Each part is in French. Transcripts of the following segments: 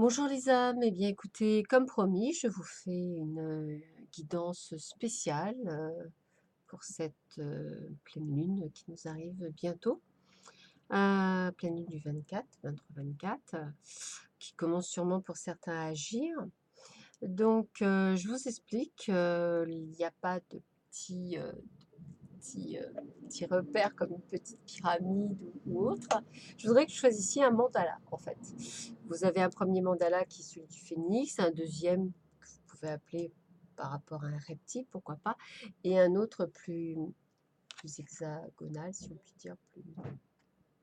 Bonjour les âmes, eh bien écoutez, comme promis, je vous fais une guidance spéciale pour cette pleine lune qui nous arrive bientôt. Pleine lune du 24, 23-24, qui commence sûrement pour certains à agir. Donc je vous explique, il n'y a pas de petits, euh, petits repères comme une petite pyramide ou autre. Je voudrais que vous choisissiez un mandala en fait. Vous avez un premier mandala qui est celui du phénix, un deuxième que vous pouvez appeler par rapport à un reptile, pourquoi pas, et un autre plus hexagonal, si on peut dire,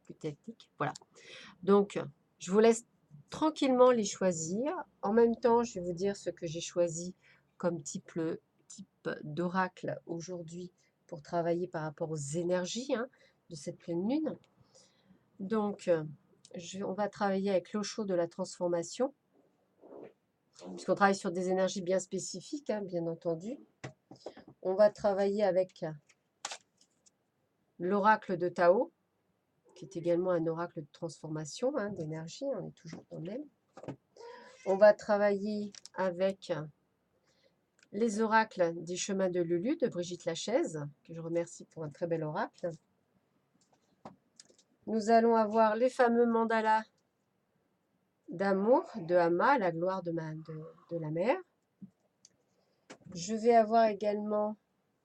plus technique. Voilà. Donc, je vous laisse tranquillement les choisir. En même temps, je vais vous dire ce que j'ai choisi comme type d'oracle aujourd'hui pour travailler par rapport aux énergies de cette pleine lune. Donc, on va travailler avec l'eau chaude de la transformation, puisqu'on travaille sur des énergies bien spécifiques, bien entendu. On va travailler avec l'oracle de Tao, qui est également un oracle de transformation, d'énergie, on est toujours dans le même. On va travailler avec les oracles des chemins de Lulu de Brigitte Lachaise, que je remercie pour un très bel oracle. Nous allons avoir les fameux mandalas d'amour de Hama, la gloire de la mer. Je vais avoir également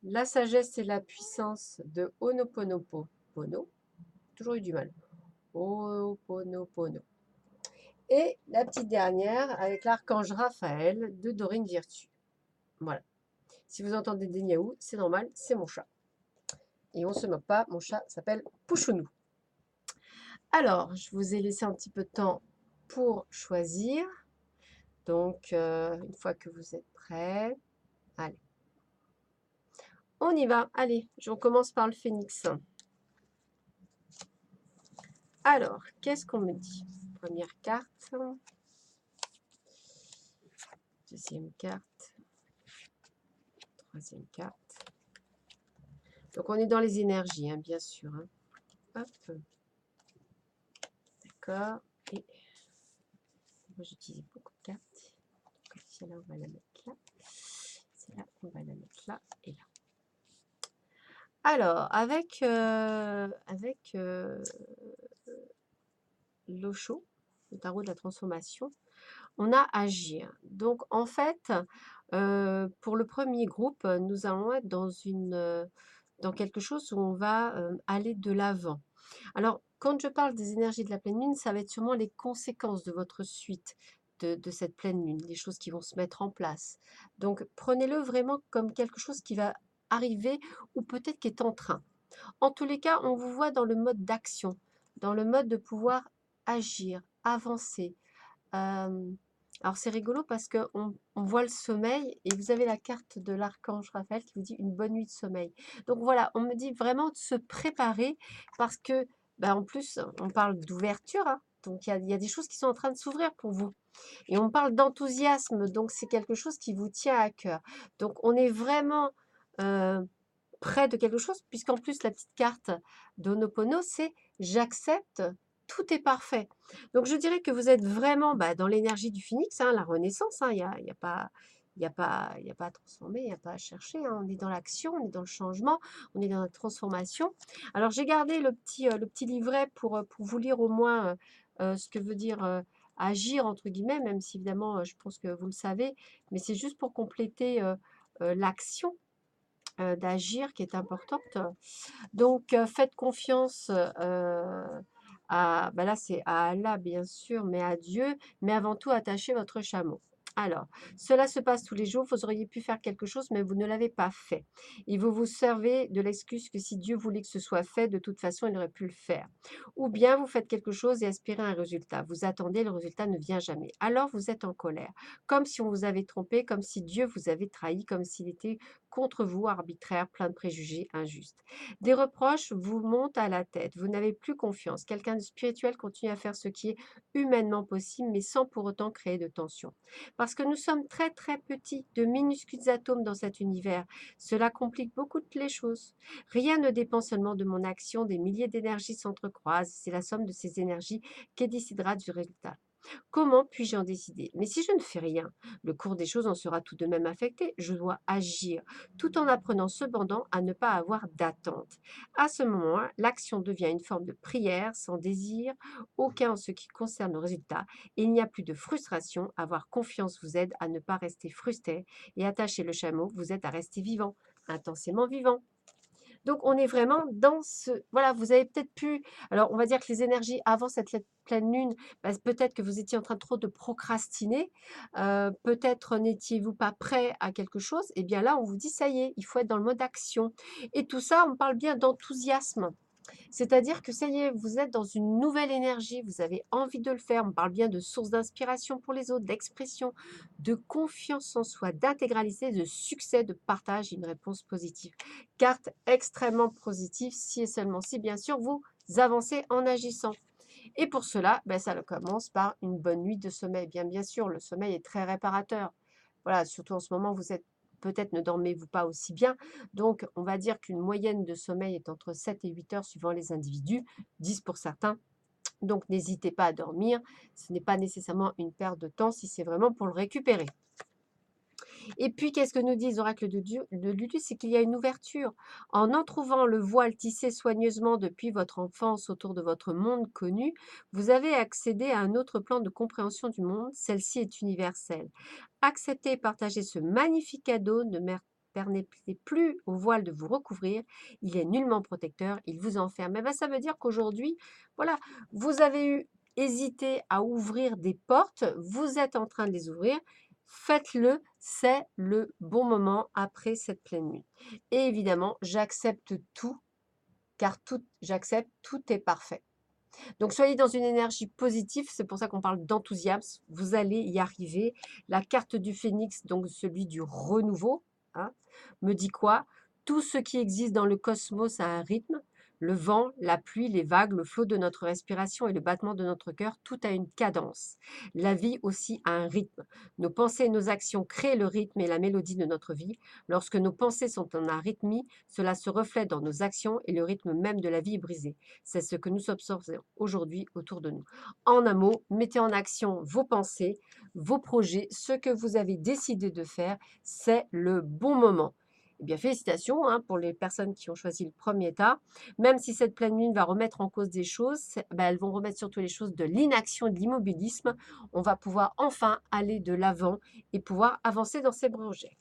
la sagesse et la puissance de Ho'oponopono. Toujours eu du mal. Ho'oponopono. Et la petite dernière avec l'archange Raphaël de Dorine Virtue. Voilà. Si vous entendez des niaous, c'est normal, c'est mon chat. Et on ne se moque pas, mon chat s'appelle Pouchounou. Alors, je vous ai laissé un petit peu de temps pour choisir. Donc, une fois que vous êtes prêts, allez, on y va. Allez, on commence par le phénix. Alors, qu'est-ce qu'on me dit? Première carte, deuxième carte, troisième carte. Donc, on est dans les énergies, bien sûr. Hop. D'accord. Et moi, j'utilise beaucoup de cartes. Donc, celle-là, on va la mettre là. Celle-là, on va la mettre là et là. Alors, avec l'Osho, le tarot de la transformation, on a agir. Donc, en fait, pour le premier groupe, nous allons être dans quelque chose où on va aller de l'avant. Alors, quand je parle des énergies de la pleine lune, ça va être sûrement les conséquences de votre suite de cette pleine lune, les choses qui vont se mettre en place. Donc, prenez-le vraiment comme quelque chose qui va arriver ou peut-être qui est en train. En tous les cas, on vous voit dans le mode d'action, dans le mode de pouvoir agir, avancer. Alors c'est rigolo parce qu'on voit le sommeil et vous avez la carte de l'archange Raphaël qui vous dit une bonne nuit de sommeil. Donc voilà, on me dit vraiment de se préparer parce que, en plus, on parle d'ouverture, donc il y a des choses qui sont en train de s'ouvrir pour vous. Et on parle d'enthousiasme, donc c'est quelque chose qui vous tient à cœur. Donc on est vraiment près de quelque chose, puisqu'en plus la petite carte d'Honopono, c'est j'accepte, tout est parfait. Donc je dirais que vous êtes vraiment dans l'énergie du phénix, la renaissance, il y a pas... Il y a pas à transformer, il n'y a pas à chercher. On est dans l'action, on est dans le changement, on est dans la transformation. Alors, j'ai gardé le petit livret pour vous lire au moins ce que veut dire agir, entre guillemets, même si évidemment, je pense que vous le savez, mais c'est juste pour compléter l'action d'agir qui est importante. Donc, faites confiance là c'est à Allah bien sûr, mais à Dieu, mais avant tout attachez votre chameau. Alors, cela se passe tous les jours, vous auriez pu faire quelque chose, mais vous ne l'avez pas fait. Et vous vous servez de l'excuse que si Dieu voulait que ce soit fait, de toute façon, il aurait pu le faire. Ou bien vous faites quelque chose et aspirez à un résultat. Vous attendez, le résultat ne vient jamais. Alors vous êtes en colère, comme si on vous avait trompé, comme si Dieu vous avait trahi, comme s'il était contre vous, arbitraire, plein de préjugés, injuste. Des reproches vous montent à la tête, vous n'avez plus confiance. Quelqu'un de spirituel continue à faire ce qui est humainement possible, mais sans pour autant créer de tension. Parce que nous sommes très très petits, de minuscules atomes dans cet univers. Cela complique beaucoup les choses. Rien ne dépend seulement de mon action, des milliers d'énergies s'entrecroisent, c'est la somme de ces énergies qui décidera du résultat. Comment puis-je en décider? Mais si je ne fais rien, le cours des choses en sera tout de même affecté. Je dois agir, tout en apprenant cependant à ne pas avoir d'attente. À ce moment, l'action devient une forme de prière sans désir aucun en ce qui concerne le résultat. Et il n'y a plus de frustration. Avoir confiance vous aide à ne pas rester frustré et attacher le chameau vous aide à rester vivant, intensément vivant. Donc, on est vraiment dans ce voilà, vous avez peut-être pu alors on va dire que les énergies avant cette pleine lune, bah, peut-être que vous étiez en train trop de procrastiner, peut-être n'étiez-vous pas prêt à quelque chose et bien là, on vous dit: «Ça y est, il faut être dans le mode action» et tout ça, on parle bien d'enthousiasme. C'est-à-dire que ça y est, vous êtes dans une nouvelle énergie, vous avez envie de le faire. On parle bien de source d'inspiration pour les autres, d'expression, de confiance en soi, d'intégralité, de succès, de partage, une réponse positive. Carte extrêmement positive, si et seulement si, bien sûr, vous avancez en agissant. Et pour cela, ben, ça commence par une bonne nuit de sommeil. Bien sûr, le sommeil est très réparateur. Voilà, surtout en ce moment, vous êtes peut-être ne dormez-vous pas aussi bien. Donc, on va dire qu'une moyenne de sommeil est entre 7 et 8 heures suivant les individus, 10 pour certains. Donc, n'hésitez pas à dormir. Ce n'est pas nécessairement une perte de temps si c'est vraiment pour le récupérer. Et puis, qu'est-ce que nous dit l'oracle de Lulu? C'est qu'il y a une ouverture. En entrouvant le voile tissé soigneusement depuis votre enfance autour de votre monde connu, vous avez accédé à un autre plan de compréhension du monde. Celle-ci est universelle. Acceptez et partagez ce magnifique cadeau. Ne permettez plus au voile de vous recouvrir. Il est nullement protecteur. Il vous enferme. Et ben, ça veut dire qu'aujourd'hui, voilà, vous avez eu hésité à ouvrir des portes. Vous êtes en train de les ouvrir. Faites-le, c'est le bon moment après cette pleine lune. Et évidemment, j'accepte tout, car tout, j'accepte, tout est parfait. Donc soyez dans une énergie positive, c'est pour ça qu'on parle d'enthousiasme, vous allez y arriver. La carte du phénix, donc celui du renouveau, hein, me dit quoi? Tout ce qui existe dans le cosmos a un rythme. Le vent, la pluie, les vagues, le flot de notre respiration et le battement de notre cœur, tout a une cadence. La vie aussi a un rythme. Nos pensées et nos actions créent le rythme et la mélodie de notre vie. Lorsque nos pensées sont en arythmie, cela se reflète dans nos actions et le rythme même de la vie est brisé. C'est ce que nous observons aujourd'hui autour de nous. En un mot, mettez en action vos pensées, vos projets, ce que vous avez décidé de faire, c'est le bon moment. Eh bien, félicitations hein, pour les personnes qui ont choisi le premier état. Même si cette pleine lune va remettre en cause des choses, ben, elles vont remettre surtout les choses de l'inaction, de l'immobilisme. On va pouvoir enfin aller de l'avant et pouvoir avancer dans ces projets.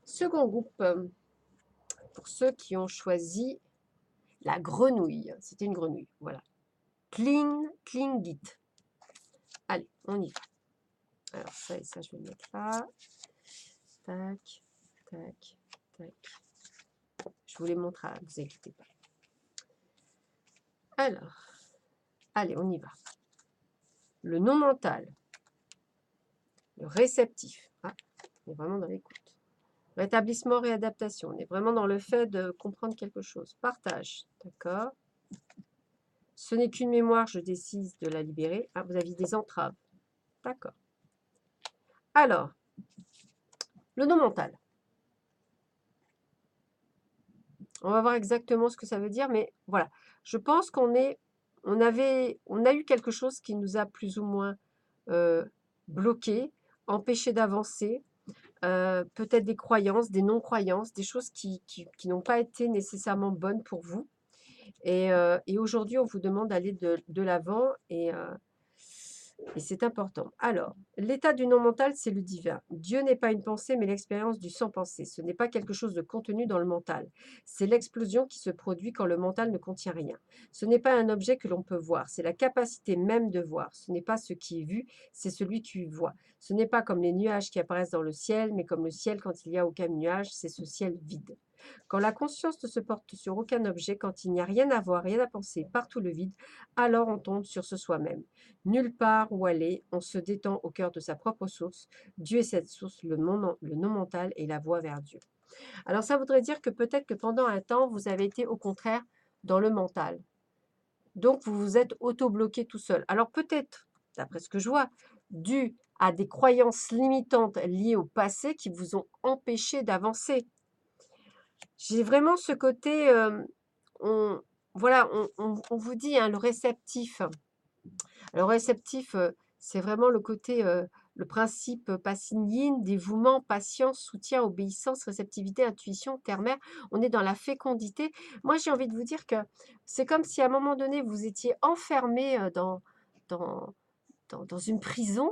Second groupe, pour ceux qui ont choisi la grenouille. C'était une grenouille, voilà. Klingit. Allez, on y va. Alors ça et ça, je vais le mettre là. Tac, tac, tac. Je vous les montre, ne vous inquiétez pas. Alors, allez, on y va. Le non mental. Le réceptif. Ah, on est vraiment dans l'écoute. Rétablissement, réadaptation. On est vraiment dans le fait de comprendre quelque chose. Partage. D'accord. Ce n'est qu'une mémoire, je décide de la libérer. Ah, vous aviez des entraves. D'accord. Alors, le non mental. On va voir exactement ce que ça veut dire, mais voilà. Je pense on a eu quelque chose qui nous a plus ou moins bloqué, empêché d'avancer, peut-être des croyances, des non-croyances, des choses qui n'ont pas été nécessairement bonnes pour vous. Et aujourd'hui, on vous demande d'aller de l'avant et c'est important. Alors, l'état du non mental, c'est le divin. Dieu n'est pas une pensée, mais l'expérience du sans pensée. Ce n'est pas quelque chose de contenu dans le mental. C'est l'explosion qui se produit quand le mental ne contient rien. Ce n'est pas un objet que l'on peut voir, c'est la capacité même de voir. Ce n'est pas ce qui est vu, c'est celui qui voit. Ce n'est pas comme les nuages qui apparaissent dans le ciel, mais comme le ciel quand il n'y a aucun nuage, c'est ce ciel vide. Quand la conscience ne se porte sur aucun objet, quand il n'y a rien à voir, rien à penser, partout le vide, alors on tombe sur ce soi-même. Nulle part où aller, on se détend au cœur de sa propre source. Dieu est cette source, le non mental et la voie vers Dieu. Alors ça voudrait dire que peut-être que pendant un temps, vous avez été au contraire dans le mental. Donc vous vous êtes auto-bloqué tout seul. Alors peut-être, d'après ce que je vois, dû à des croyances limitantes liées au passé qui vous ont empêché d'avancer. J'ai vraiment ce côté, voilà, on vous dit, hein, le réceptif. Alors réceptif, c'est vraiment le côté, le principe, Passing yin, dévouement, patience, soutien, obéissance, réceptivité, intuition, terre-mère. On est dans la fécondité. Moi, j'ai envie de vous dire que c'est comme si à un moment donné, vous étiez enfermé, dans dans une prison,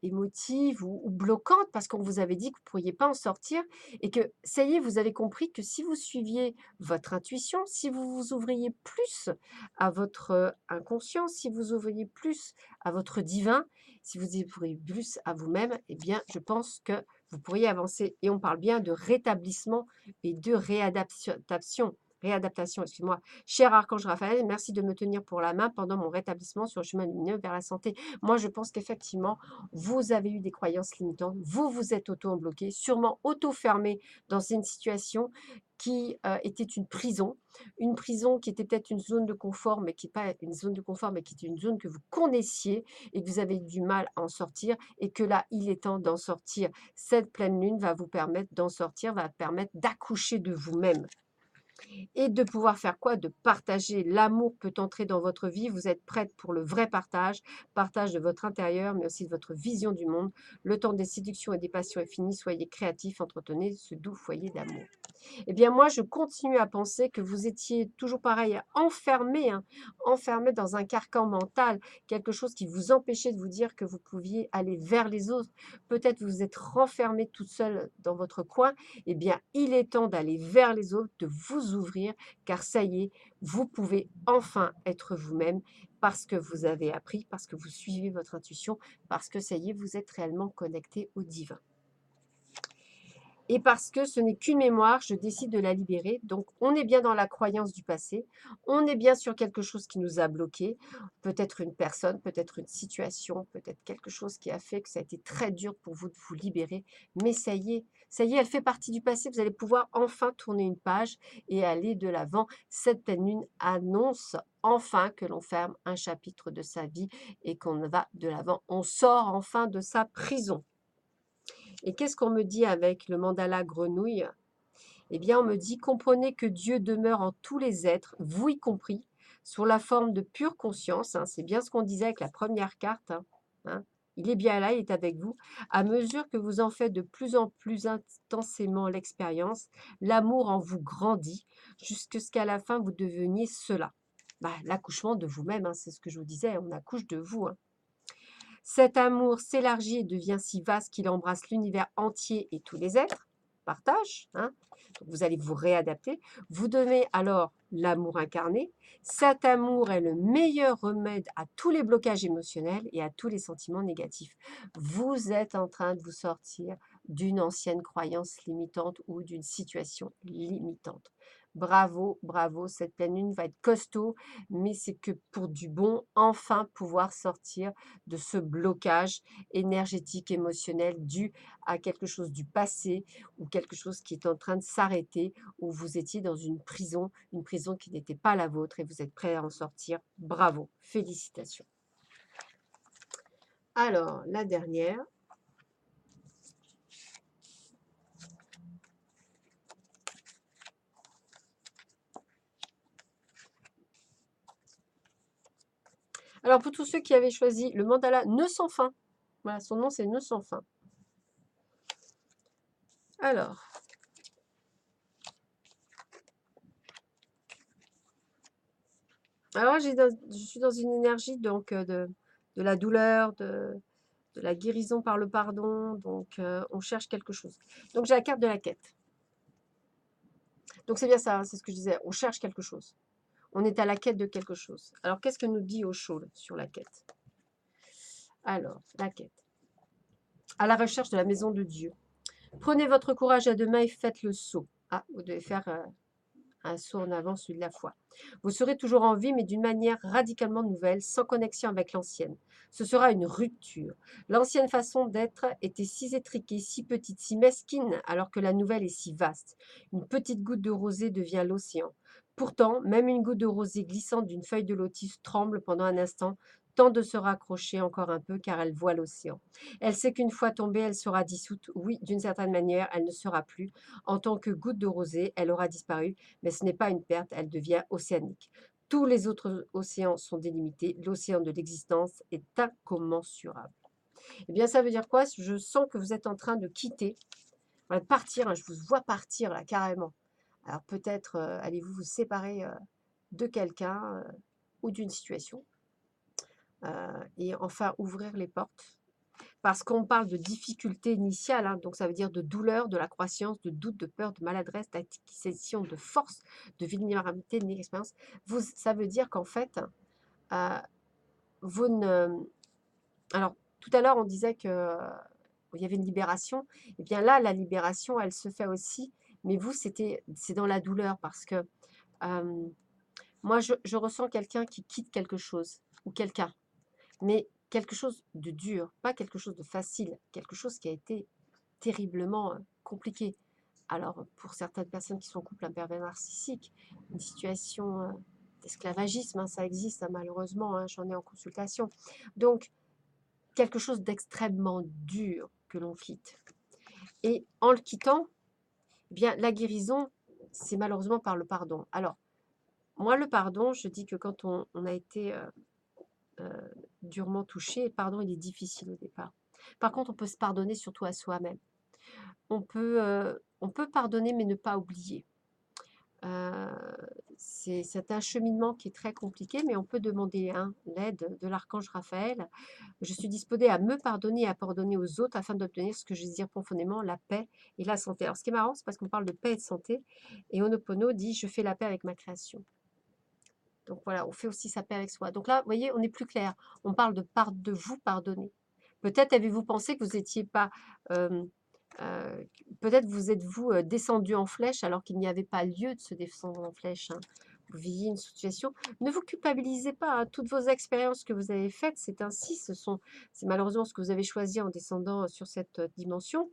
émotive ou bloquante parce qu'on vous avait dit que vous ne pourriez pas en sortir et que ça y est, vous avez compris que si vous suiviez votre intuition, si vous vous ouvriez plus à votre, inconscient, si vous ouvriez plus à votre divin, si vous ouvriez plus à vous-même, eh bien, je pense que vous pourriez avancer et on parle bien de rétablissement et de réadaptation, excuse-moi. Cher archange Raphaël, merci de me tenir pour la main pendant mon rétablissement sur le chemin lumineux vers la santé. Moi, je pense qu'effectivement, vous avez eu des croyances limitantes, vous vous êtes auto-bloqué, sûrement auto-fermé dans une situation qui était une prison qui était peut-être une zone de confort, mais qui n'est pas une zone de confort, mais qui était une zone que vous connaissiez et que vous avez eu du mal à en sortir et que là, il est temps d'en sortir. Cette pleine lune va vous permettre d'en sortir, va permettre d'accoucher de vous-même et de pouvoir faire quoi? De partager. L'amour peut entrer dans votre vie. Vous êtes prête pour le vrai partage, partage de votre intérieur, mais aussi de votre vision du monde. Le temps des séductions et des passions est fini. Soyez créatifs, entretenez ce doux foyer d'amour. Eh bien, moi, je continue à penser que vous étiez toujours pareil, enfermé, hein, enfermé dans un carcan mental, quelque chose qui vous empêchait de vous dire que vous pouviez aller vers les autres. Peut-être vous êtes renfermé toute seule dans votre coin. Eh bien, il est temps d'aller vers les autres, de vous ouvrir, car ça y est, vous pouvez enfin être vous-même parce que vous avez appris, parce que vous suivez votre intuition, parce que ça y est, vous êtes réellement connecté au divin. Et parce que ce n'est qu'une mémoire, je décide de la libérer. Donc, on est bien dans la croyance du passé. On est bien sur quelque chose qui nous a bloqués. Peut-être une personne, peut-être une situation, peut-être quelque chose qui a fait que ça a été très dur pour vous de vous libérer. Mais ça y est, elle fait partie du passé. Vous allez pouvoir enfin tourner une page et aller de l'avant. Cette pleine lune annonce enfin que l'on ferme un chapitre de sa vie et qu'on va de l'avant. On sort enfin de sa prison. Et qu'est-ce qu'on me dit avec le mandala grenouille? Eh bien, on me dit, comprenez que Dieu demeure en tous les êtres, vous y compris, sous la forme de pure conscience. Hein, c'est bien ce qu'on disait avec la première carte. Hein. Il est bien là, il est avec vous. À mesure que vous en faites de plus en plus intensément l'expérience, l'amour en vous grandit, jusqu'à la fin, vous deveniez cela. Bah, l'accouchement de vous-même, hein, c'est ce que je vous disais, on accouche de vous. Hein. Cet amour s'élargit et devient si vaste qu'il embrasse l'univers entier et tous les êtres. Partage. Hein. Donc vous allez vous réadapter. Vous donnez alors l'amour incarné. Cet amour est le meilleur remède à tous les blocages émotionnels et à tous les sentiments négatifs. Vous êtes en train de vous sortir d'une ancienne croyance limitante ou d'une situation limitante. Bravo, bravo, cette pleine lune va être costaud, mais c'est que pour du bon, enfin pouvoir sortir de ce blocage énergétique, émotionnel dû à quelque chose du passé ou quelque chose qui est en train de s'arrêter, où vous étiez dans une prison qui n'était pas la vôtre et vous êtes prêt à en sortir. Bravo, félicitations. Alors, la dernière. Alors, pour tous ceux qui avaient choisi le mandala Nœud sans fin, voilà, son nom c'est Nœud sans fin. Alors, je suis dans une énergie donc de la douleur, de la guérison par le pardon, donc on cherche quelque chose. Donc j'ai la carte de la quête. Donc c'est bien ça, hein, c'est ce que je disais, on cherche quelque chose. On est à la quête de quelque chose. Alors qu'est-ce que nous dit Osho sur la quête? Alors, la quête. À la recherche de la maison de Dieu. Prenez votre courage à deux mains et faites le saut. Ah, vous devez faire un saut en avant, celui de la foi. Vous serez toujours en vie, mais d'une manière radicalement nouvelle, sans connexion avec l'ancienne. Ce sera une rupture. L'ancienne façon d'être était si étriquée, si petite, si mesquine, alors que la nouvelle est si vaste. Une petite goutte de rosée devient l'océan. Pourtant, même une goutte de rosée glissante d'une feuille de lotus tremble pendant un instant, tente de se raccrocher encore un peu car elle voit l'océan. Elle sait qu'une fois tombée, elle sera dissoute. Oui, d'une certaine manière, elle ne sera plus. En tant que goutte de rosée, elle aura disparu, mais ce n'est pas une perte, elle devient océanique. Tous les autres océans sont délimités. L'océan de l'existence est incommensurable. Eh bien, ça veut dire quoi? Je sens que vous êtes en train de quitter, voilà, de partir, hein, je vous vois partir là, carrément. Alors peut-être allez-vous vous séparer de quelqu'un ou d'une situation et enfin ouvrir les portes. Parce qu'on parle de difficulté initiale, hein, donc ça veut dire de douleur, de la croissance, de doute, de peur, de maladresse, d'acquisition de force, de vulnérabilité, d'inexpérience. Ça veut dire qu'en fait, euh, vous ne... Alors, tout à l'heure, on disait que il y avait une libération. Et bien là, la libération, elle se fait aussi. Mais vous, c'est dans la douleur parce que moi, je ressens quelqu'un qui quitte quelque chose ou quelqu'un. Mais quelque chose de dur, pas quelque chose de facile, quelque chose qui a été terriblement compliqué. Alors, pour certaines personnes qui sont en couple, un pervers narcissique, une situation d'esclavagisme, hein, ça existe hein, malheureusement, hein, j'en ai en consultation. Donc, quelque chose d'extrêmement dur que l'on quitte. Et en le quittant, eh bien, la guérison, c'est malheureusement par le pardon. Alors, moi, le pardon, je dis que quand on a été durement touché, le pardon, il est difficile au départ. Par contre, on peut se pardonner surtout à soi-même. On peut pardonner mais ne pas oublier. Euh, c'est un cheminement qui est très compliqué, mais on peut demander hein, l'aide de l'archange Raphaël. Je suis disposée à me pardonner et à pardonner aux autres afin d'obtenir ce que je désire profondément, la paix et la santé. Alors, ce qui est marrant, c'est parce qu'on parle de paix et de santé, et Ho'oponopono dit « je fais la paix avec ma création ». Donc voilà, on fait aussi sa paix avec soi. Donc là, vous voyez, on est plus clair. On parle de vous pardonner. Peut-être avez-vous pensé que vous n'étiez pas... euh, peut-être vous êtes-vous descendu en flèche alors qu'il n'y avait pas lieu de se descendre en flèche. Hein. Vous viviez une situation. Ne vous culpabilisez pas. Hein. Toutes vos expériences que vous avez faites, c'est ainsi. C'est malheureusement ce que vous avez choisi en descendant sur cette dimension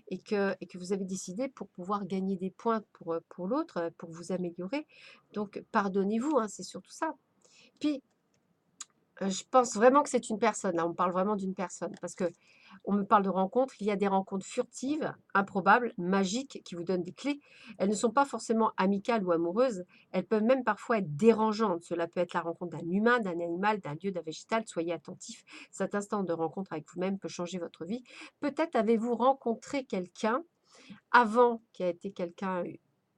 et que vous avez décidé pour pouvoir gagner des points pour l'autre, pour vous améliorer. Donc, pardonnez-vous, hein, c'est surtout ça. Puis, je pense vraiment que c'est une personne. Là, on parle vraiment d'une personne parce que on me parle de rencontres. Il y a des rencontres furtives, improbables, magiques, qui vous donnent des clés. Elles ne sont pas forcément amicales ou amoureuses. Elles peuvent même parfois être dérangeantes. Cela peut être la rencontre d'un humain, d'un animal, d'un lieu, d'un végétal. Soyez attentifs. Cet instant de rencontre avec vous-même peut changer votre vie. Peut-être avez-vous rencontré quelqu'un avant qui a été quelqu'un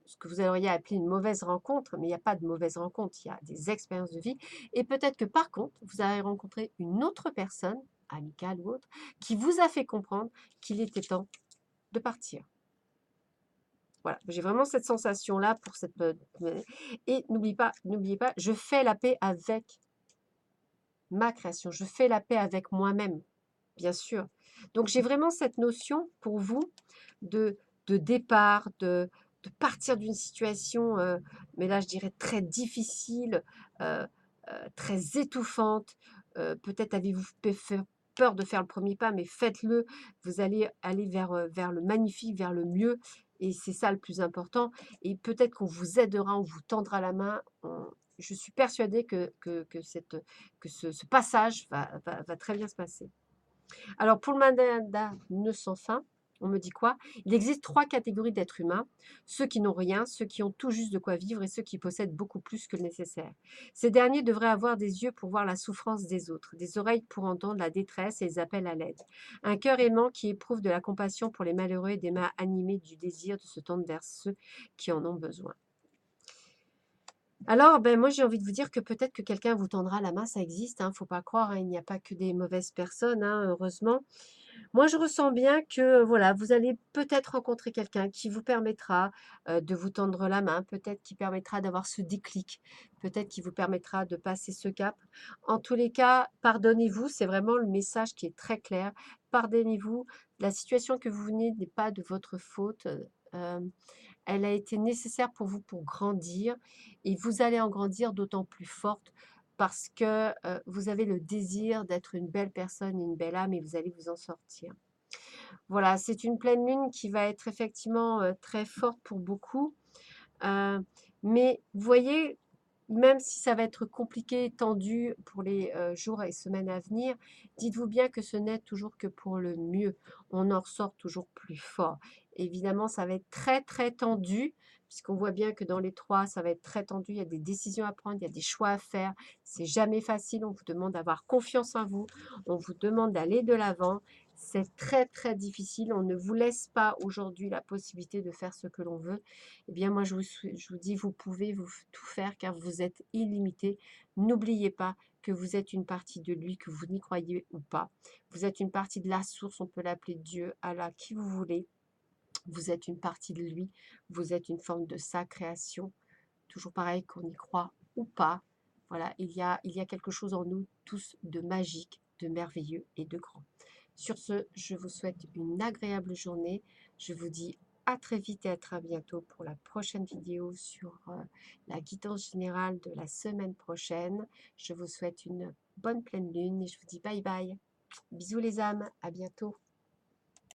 ce que vous auriez appelé une mauvaise rencontre, mais il n'y a pas de mauvaise rencontre, il y a des expériences de vie. Et peut-être que par contre, vous avez rencontré une autre personne, amicale ou autre, qui vous a fait comprendre qu'il était temps de partir. Voilà, j'ai vraiment cette sensation-là pour cette... Et n'oubliez pas, je fais la paix avec ma création, je fais la paix avec moi-même, bien sûr. Donc j'ai vraiment cette notion pour vous de, de départ, de partir d'une situation, mais là je dirais très difficile, euh, très étouffante. Peut-être avez-vous peur de faire le premier pas, mais faites-le. Vous allez aller vers le magnifique, vers le mieux. Et c'est ça le plus important. Et peut-être qu'on vous aidera, on vous tendra la main. Je suis persuadée que ce passage va très bien se passer. Alors, pour le mandat ne sans fin, on me dit quoi? Il existe 3 catégories d'êtres humains, ceux qui n'ont rien, ceux qui ont tout juste de quoi vivre et ceux qui possèdent beaucoup plus que le nécessaire. Ces derniers devraient avoir des yeux pour voir la souffrance des autres, des oreilles pour entendre la détresse et les appels à l'aide, un cœur aimant qui éprouve de la compassion pour les malheureux et des mains animées du désir de se tendre vers ceux qui en ont besoin. Alors, ben, moi, j'ai envie de vous dire que peut-être que quelqu'un vous tendra la main, ça existe, hein, faut pas croire, hein, il n'y a pas que des mauvaises personnes, hein, heureusement. Moi, je ressens bien que voilà, vous allez peut-être rencontrer quelqu'un qui vous permettra de vous tendre la main, peut-être qui permettra d'avoir ce déclic, peut-être qui vous permettra de passer ce cap. En tous les cas, pardonnez-vous, c'est vraiment le message qui est très clair. Pardonnez-vous, la situation que vous venez n'est pas de votre faute. euh, Elle a été nécessaire pour vous pour grandir et vous allez en grandir d'autant plus forte parce que vous avez le désir d'être une belle personne, une belle âme et vous allez vous en sortir. Voilà, c'est une pleine lune qui va être effectivement très forte pour beaucoup. Euh, mais vous voyez, même si ça va être compliqué, tendu pour les jours et semaines à venir, dites-vous bien que ce n'est toujours que pour le mieux. On en ressort toujours plus fort. Évidemment, ça va être très très tendu, puisqu'on voit bien que dans les 3 ça va être très tendu, il y a des décisions à prendre, il y a des choix à faire. C'est jamais facile, on vous demande d'avoir confiance en vous, on vous demande d'aller de l'avant. C'est très, très difficile, on ne vous laisse pas aujourd'hui la possibilité de faire ce que l'on veut. Eh bien moi je vous dis, vous pouvez tout faire car vous êtes illimité. N'oubliez pas que vous êtes une partie de lui, que vous n'y croyez ou pas. Vous êtes une partie de la source, on peut l'appeler Dieu, Allah, qui vous voulez. Vous êtes une partie de lui, vous êtes une forme de sa création. Toujours pareil, qu'on y croit ou pas. Voilà, il y a quelque chose en nous tous de magique, de merveilleux et de grand. Sur ce, je vous souhaite une agréable journée. Je vous dis à très vite et à très bientôt pour la prochaine vidéo sur la guidance générale de la semaine prochaine. Je vous souhaite une bonne pleine lune et je vous dis bye bye. Bisous les âmes, à bientôt.